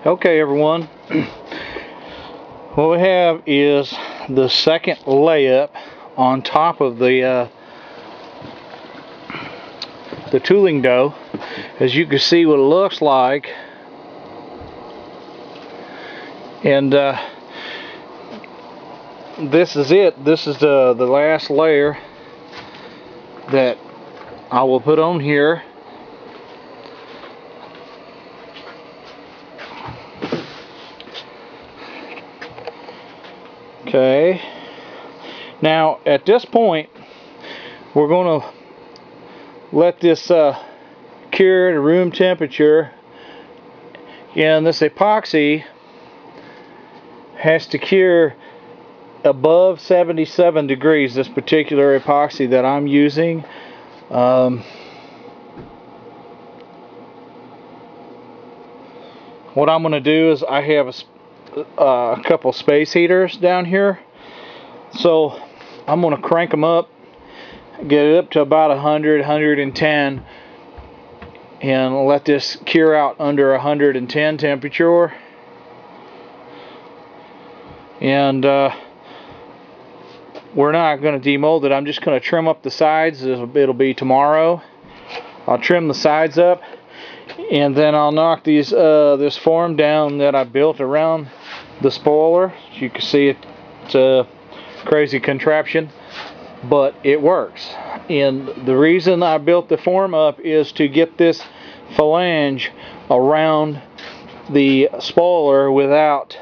Okay, everyone. What we have is the second layup on top of the tooling dough. As you can see what it looks like, and this is it. This is the last layer that I will put on here. Okay, now at this point we're going to let this cure to room temperature, and this epoxy has to cure above 77 degrees, this particular epoxy that I'm using. What I'm going to do is I have a couple space heaters down here, so I'm going to crank them up, get it up to about 100, 110, and let this cure out under 110 temperature. And we're not going to demold it. I'm just going to trim up the sides. It'll be tomorrow. I'll trim the sides up, and then I'll knock these this form down that I built around the spoiler. As you can see, it's a crazy contraption, but it works. And the reason I built the form up is to get this flange around the spoiler without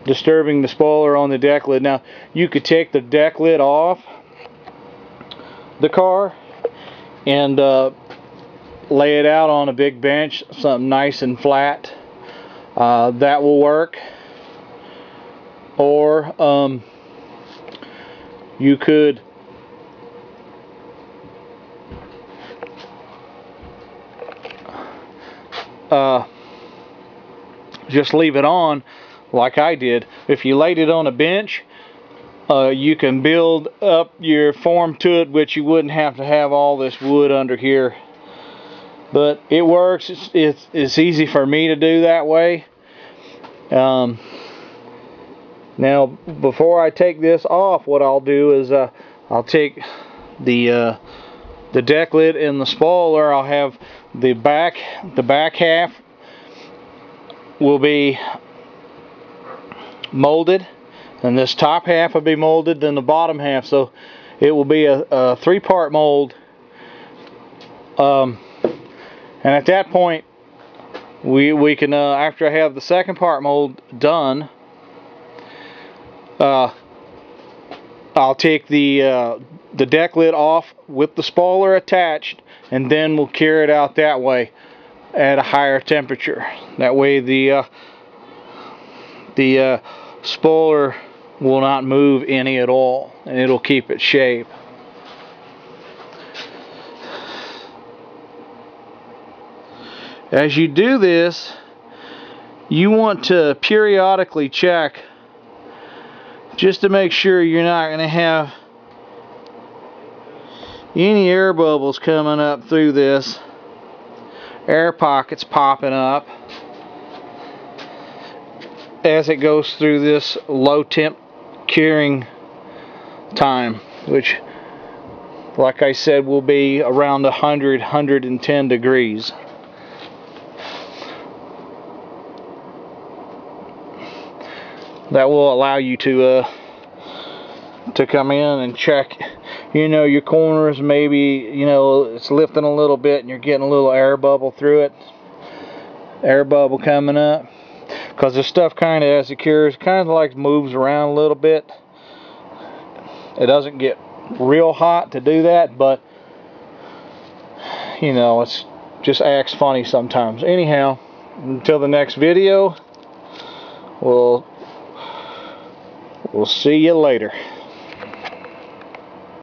disturbing the spoiler on the deck lid. Now, you could take the deck lid off the car and lay it out on a big bench, something nice and flat. That will work. Or you could just leave it on like I did. If you laid it on a bench, you can build up your form to it, which you wouldn't have to have all this wood under here. But it works. It's easy for me to do that way. Now, before I take this off, what I'll do is I'll take the deck lid and the spoiler. I'll have the back half will be molded, and this top half will be molded, then the bottom half. So it will be a three-part mold. And at that point, we can after I have the second part mold done, I'll take the deck lid off with the spoiler attached, and then we'll cure it out that way at a higher temperature. That way the spoiler will not move any at all, and it'll keep its shape. As you do this, you want to periodically check just to make sure you're not going to have any air bubbles coming up through this, air pockets popping up as it goes through this low temp curing time, which, like I said, will be around 100, 110 degrees. That will allow you to come in and check, your corners. Maybe, it's lifting a little bit and you're getting a little air bubble through it. Air bubble coming up. Because the stuff kind of, as it cures, kind of like moves around a little bit. It doesn't get real hot to do that, but, it's just acts funny sometimes. Anyhow, until the next video, we'll see you later.